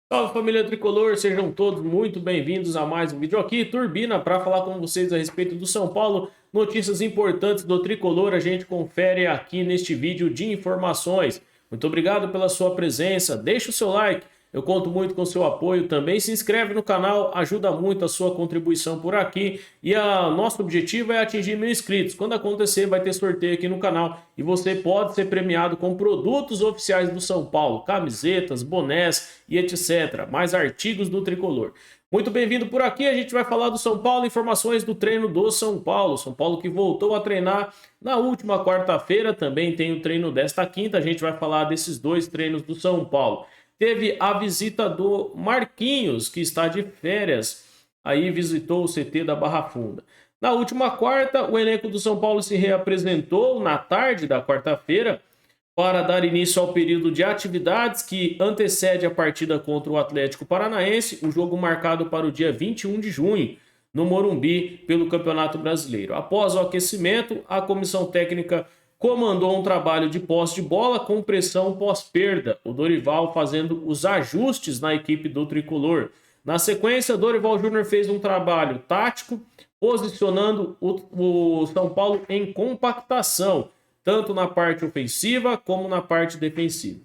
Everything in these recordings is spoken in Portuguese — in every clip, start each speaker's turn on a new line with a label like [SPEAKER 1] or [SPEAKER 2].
[SPEAKER 1] Salve família Tricolor, sejam todos muito bem-vindos a mais um vídeo aqui, Turbina, para falar com vocês a respeito do São Paulo, notícias importantes do Tricolor, a gente confere aqui neste vídeo de informações. Muito obrigado pela sua presença, deixa o seu like, eu conto muito com o seu apoio também, se inscreve no canal, ajuda muito a sua contribuição por aqui e nosso objetivo é atingir 1.000 inscritos. Quando acontecer vai ter sorteio aqui no canal e você pode ser premiado com produtos oficiais do São Paulo, camisetas, bonés e etc. Mais artigos do Tricolor. Muito bem-vindo por aqui, a gente vai falar do São Paulo, informações do treino do São Paulo. São Paulo que voltou a treinar na última quarta-feira, também tem o treino desta quinta, a gente vai falar desses dois treinos do São Paulo. Teve a visita do Marquinhos, que está de férias, aí visitou o CT da Barra Funda. Na última quarta, o elenco do São Paulo se reapresentou na tarde da quarta-feira para dar início ao período de atividades que antecede a partida contra o Atlético Paranaense, o jogo marcado para o dia 21 de junho, no Morumbi, pelo Campeonato Brasileiro. Após o aquecimento, a comissão técnica comandou um trabalho de posse de bola com pressão pós-perda, o Dorival fazendo os ajustes na equipe do Tricolor. Na sequência, Dorival Júnior fez um trabalho tático, posicionando o São Paulo em compactação, tanto na parte ofensiva como na parte defensiva.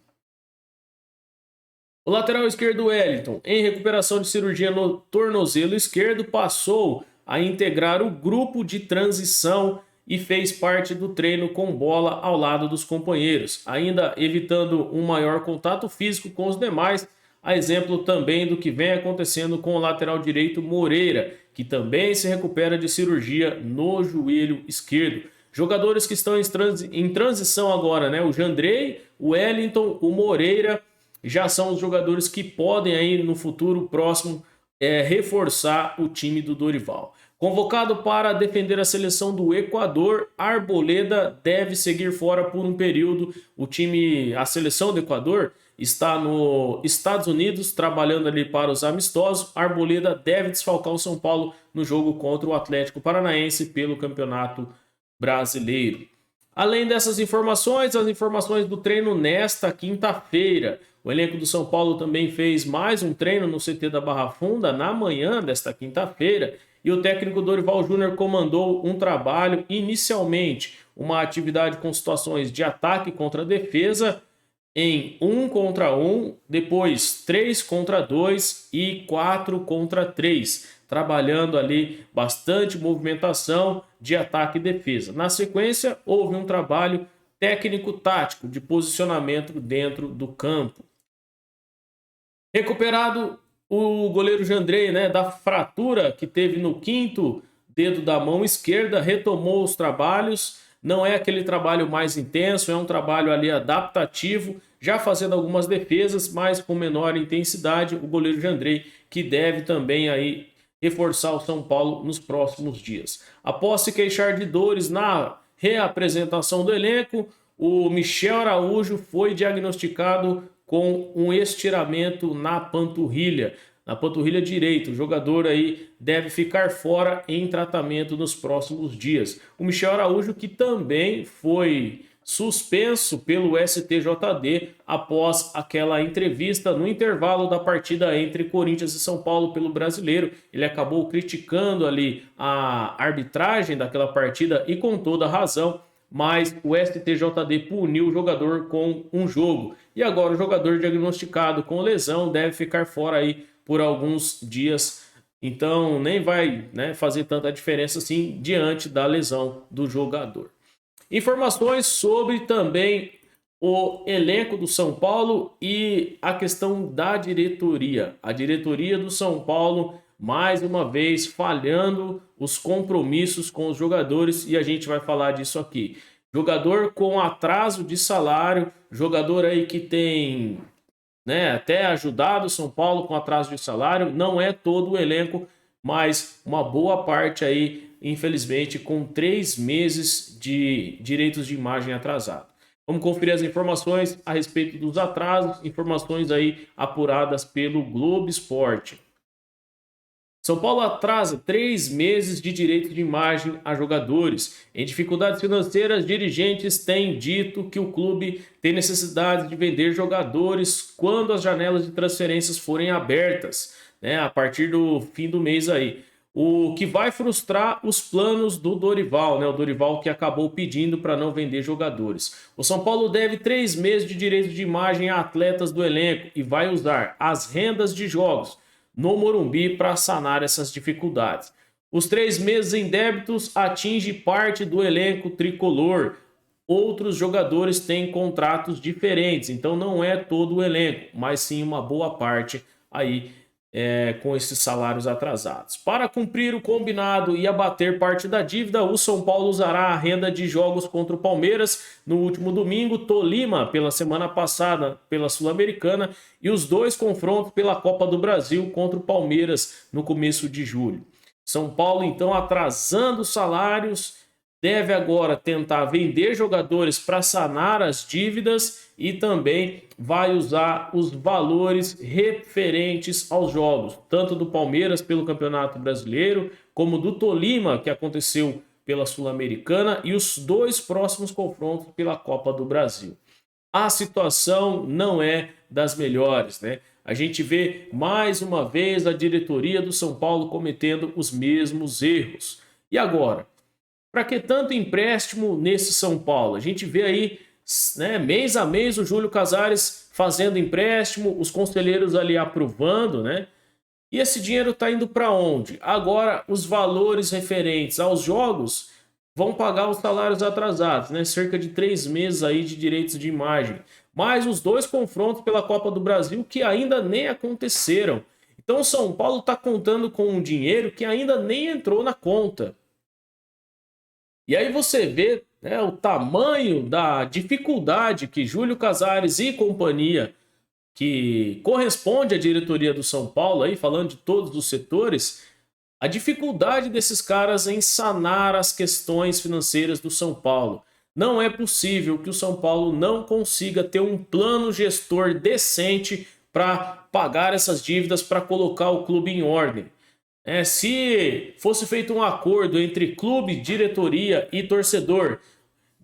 [SPEAKER 1] O lateral esquerdo Wellington, em recuperação de cirurgia no tornozelo esquerdo, passou a integrar o grupo de transição e fez parte do treino com bola ao lado dos companheiros, ainda evitando um maior contato físico com os demais, a exemplo também do que vem acontecendo com o lateral direito Moreira, que também se recupera de cirurgia no joelho esquerdo. Jogadores que estão em transição agora, né? O Jandrei, o Wellington, o Moreira, já são os jogadores que podem aí no futuro próximo reforçar o time do Dorival. Convocado para defender a seleção do Equador, Arboleda deve seguir fora por um período. A seleção do Equador está nos Estados Unidos trabalhando ali para os amistosos. Arboleda deve desfalcar o São Paulo no jogo contra o Atlético Paranaense pelo Campeonato Brasileiro. Além dessas informações, as informações do treino nesta quinta-feira. O elenco do São Paulo também fez mais um treino no CT da Barra Funda na manhã desta quinta-feira e o técnico Dorival Júnior comandou um trabalho, inicialmente uma atividade com situações de ataque contra a defesa em 1 contra 1, depois 3 contra 2 e 4 contra 3, trabalhando ali bastante movimentação de ataque e defesa. Na sequência, houve um trabalho técnico-tático de posicionamento dentro do campo. Recuperado o goleiro Jandrei, né, da fratura que teve no quinto dedo da mão esquerda, retomou os trabalhos. Não é aquele trabalho mais intenso, é um trabalho ali adaptativo, já fazendo algumas defesas, mas com menor intensidade. O goleiro Jandrei, que deve também aí reforçar o São Paulo nos próximos dias. Após se queixar de dores na reapresentação do elenco, o Michel Araújo foi diagnosticado com um estiramento na panturrilha direita. O jogador aí deve ficar fora em tratamento nos próximos dias. O Michel Araújo, que também foi suspenso pelo STJD após aquela entrevista no intervalo da partida entre Corinthians e São Paulo pelo Brasileiro. Ele acabou criticando ali a arbitragem daquela partida e com toda razão, mas o STJD puniu o jogador com um jogo. E agora o jogador diagnosticado com lesão deve ficar fora aí por alguns dias. Então nem vai, né, fazer tanta diferença assim diante da lesão do jogador. Informações sobre também o elenco do São Paulo e a questão da diretoria. A diretoria do São Paulo, mais uma vez, falhando os compromissos com os jogadores e a gente vai falar disso aqui. Jogador com atraso de salário, jogador aí que tem, né, até ajudado o São Paulo com atraso de salário, não é todo o elenco, mas uma boa parte aí, infelizmente, com 3 meses de direitos de imagem atrasado. Vamos conferir as informações a respeito dos atrasos, informações aí apuradas pelo Globo Esporte. São Paulo atrasa 3 meses de direito de imagem a jogadores. Em dificuldades financeiras, dirigentes têm dito que o clube tem necessidade de vender jogadores quando as janelas de transferências forem abertas, né, a partir do fim do mês aí. O que vai frustrar os planos do Dorival, né? O Dorival que acabou pedindo para não vender jogadores. O São Paulo deve 3 meses de direito de imagem a atletas do elenco e vai usar as rendas de jogos no Morumbi para sanar essas dificuldades. Os 3 meses em débitos atingem parte do elenco tricolor. Outros jogadores têm contratos diferentes, então não é todo o elenco, mas sim uma boa parte aí com esses salários atrasados. Para cumprir o combinado e abater parte da dívida, o São Paulo usará a renda de jogos contra o Palmeiras no último domingo, Tolima pela semana passada pela Sul-Americana e os 2 confrontos pela Copa do Brasil contra o Palmeiras no começo de julho. São Paulo então atrasando salários, deve agora tentar vender jogadores para sanar as dívidas e também vai usar os valores referentes aos jogos, tanto do Palmeiras pelo Campeonato Brasileiro, como do Tolima, que aconteceu pela Sul-Americana, e os 2 próximos confrontos pela Copa do Brasil. A situação não é das melhores, né? A gente vê mais uma vez a diretoria do São Paulo cometendo os mesmos erros. E agora? Para que tanto empréstimo nesse São Paulo? A gente vê aí, né, mês a mês o Júlio Casares fazendo empréstimo, os conselheiros ali aprovando, né? E esse dinheiro está indo para onde? Agora, os valores referentes aos jogos vão pagar os salários atrasados, né? Cerca de 3 meses aí de direitos de imagem. Mais os 2 confrontos pela Copa do Brasil que ainda nem aconteceram. Então o São Paulo está contando com um dinheiro que ainda nem entrou na conta. E aí você vê, né, o tamanho da dificuldade que Júlio Casares e companhia, que corresponde à diretoria do São Paulo, aí falando de todos os setores, a dificuldade desses caras em sanar as questões financeiras do São Paulo. Não é possível que o São Paulo não consiga ter um plano gestor decente para pagar essas dívidas, para colocar o clube em ordem. Se fosse feito um acordo entre clube, diretoria e torcedor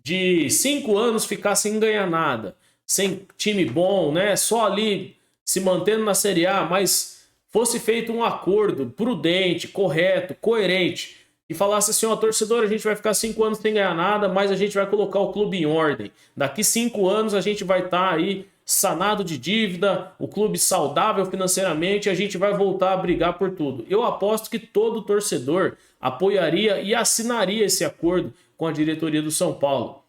[SPEAKER 1] de 5 anos ficar sem ganhar nada, sem time bom, né? Só ali se mantendo na Série A, mas fosse feito um acordo prudente, correto, coerente e falasse assim, ó, torcedor, a gente vai ficar 5 anos sem ganhar nada, mas a gente vai colocar o clube em ordem. Daqui 5 anos a gente vai estar aí sanado de dívida, o clube saudável financeiramente, a gente vai voltar a brigar por tudo. Eu aposto que todo torcedor apoiaria e assinaria esse acordo com a diretoria do São Paulo.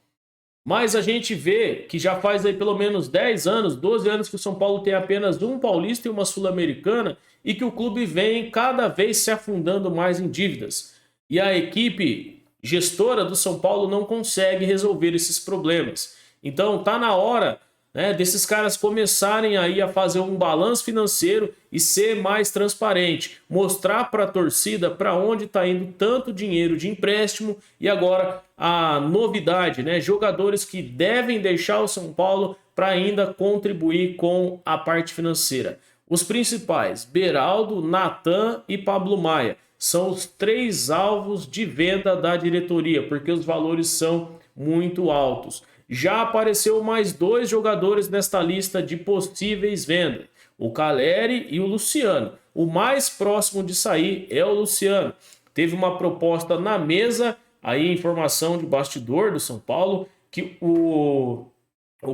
[SPEAKER 1] Mas a gente vê que já faz aí pelo menos 10 anos, 12 anos que o São Paulo tem apenas um paulista e uma sul-americana e que o clube vem cada vez se afundando mais em dívidas. E a equipe gestora do São Paulo não consegue resolver esses problemas. Então tá na hora, né, desses caras começarem aí a fazer um balanço financeiro e ser mais transparente, mostrar para a torcida para onde está indo tanto dinheiro de empréstimo e agora a novidade, né, jogadores que devem deixar o São Paulo para ainda contribuir com a parte financeira. Os principais, Beraldo, Natan e Pablo Maia, são os 3 alvos de venda da diretoria, porque os valores são muito altos. Já apareceu mais 2 jogadores nesta lista de possíveis vendas, o Caleri e o Luciano. O mais próximo de sair é o Luciano. Teve uma proposta na mesa, aí informação de bastidor do São Paulo, que o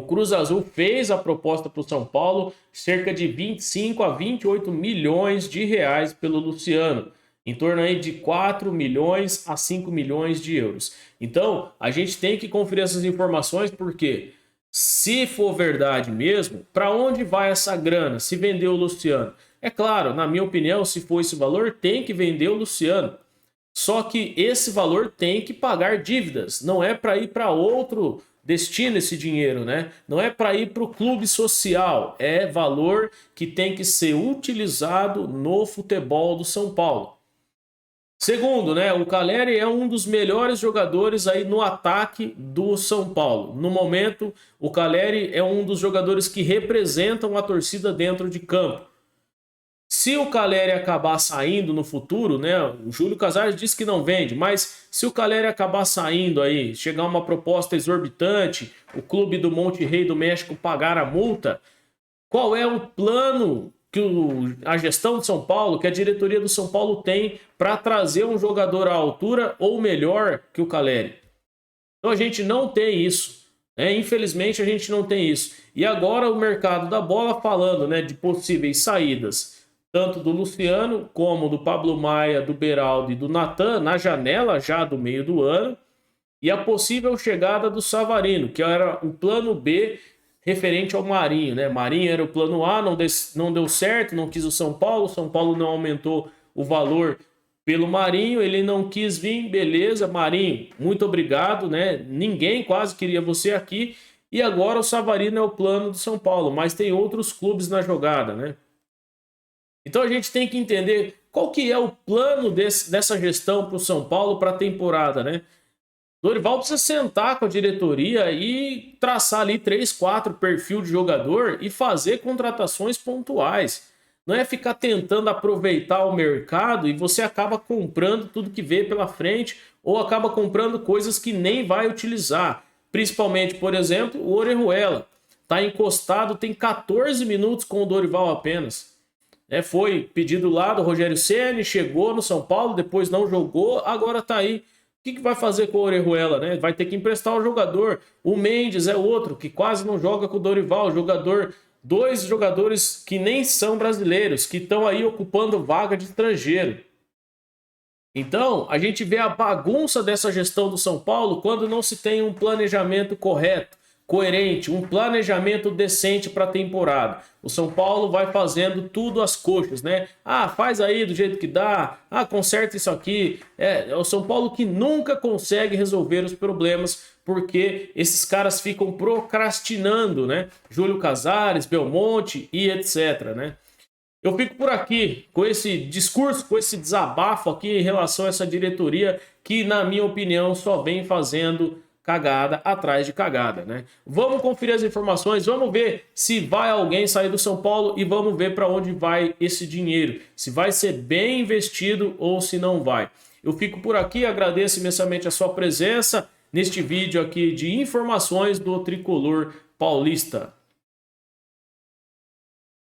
[SPEAKER 1] Cruz Azul fez a proposta para o São Paulo, cerca de 25 a 28 milhões de reais pelo Luciano. Em torno aí de 4 milhões a 5 milhões de euros. Então, a gente tem que conferir essas informações porque, se for verdade mesmo, para onde vai essa grana se vender o Luciano? É claro, na minha opinião, se for esse valor, tem que vender o Luciano. Só que esse valor tem que pagar dívidas. Não é para ir para outro destino esse dinheiro, né? Não é para ir para o clube social. É valor que tem que ser utilizado no futebol do São Paulo. Segundo, né, o Caleri é um dos melhores jogadores aí no ataque do São Paulo. No momento, o Caleri é um dos jogadores que representam a torcida dentro de campo. Se o Caleri acabar saindo no futuro, né? O Júlio Casares disse que não vende, mas se o Caleri acabar saindo aí, chegar uma proposta exorbitante, o clube do Monte Rei do México pagar a multa, qual é o plano que a gestão de São Paulo, que a diretoria do São Paulo tem para trazer um jogador à altura ou melhor que o Caleri? Então a gente não tem isso, né? Infelizmente a gente não tem isso. E agora o mercado da bola falando, né, de possíveis saídas, tanto do Luciano como do Pablo Maia, do Beraldo e do Natan, na janela já do meio do ano, e a possível chegada do Savarino, que era o plano B referente ao Marinho, né? Marinho era o plano A, não deu certo, não quis o São Paulo não aumentou o valor pelo Marinho, ele não quis vir, beleza, Marinho, muito obrigado, né? Ninguém quase queria você aqui, e agora o Savarino é o plano do São Paulo, mas tem outros clubes na jogada, né? Então a gente tem que entender qual que é o plano dessa gestão para o São Paulo para a temporada, né? Dorival precisa sentar com a diretoria e traçar ali 3, 4 perfil de jogador e fazer contratações pontuais. Não é ficar tentando aproveitar o mercado e você acaba comprando tudo que vê pela frente ou acaba comprando coisas que nem vai utilizar. Principalmente, por exemplo, o Orejuela. Está encostado, tem 14 minutos com o Dorival apenas. Foi pedido lá do Rogério Ceni, chegou no São Paulo, depois não jogou, agora está aí. O que vai fazer com o Orejuela, né? Vai ter que emprestar o jogador. O Mendes é outro que quase não joga com o Dorival. Dois jogadores que nem são brasileiros, que estão aí ocupando vaga de estrangeiro. Então, a gente vê a bagunça dessa gestão do São Paulo quando não se tem um planejamento correto, coerente, um planejamento decente para a temporada. O São Paulo vai fazendo tudo às coxas, né? Ah, faz aí do jeito que dá. Ah, conserta isso aqui. É o São Paulo que nunca consegue resolver os problemas porque esses caras ficam procrastinando, né? Júlio Casares, Belmonte e etc, né? Eu fico por aqui com esse discurso, com esse desabafo aqui em relação a essa diretoria que, na minha opinião, só vem fazendo cagada atrás de cagada, né? Vamos conferir as informações, vamos ver se vai alguém sair do São Paulo e vamos ver para onde vai esse dinheiro, se vai ser bem investido ou se não vai. Eu fico por aqui, agradeço imensamente a sua presença neste vídeo aqui de informações do Tricolor Paulista.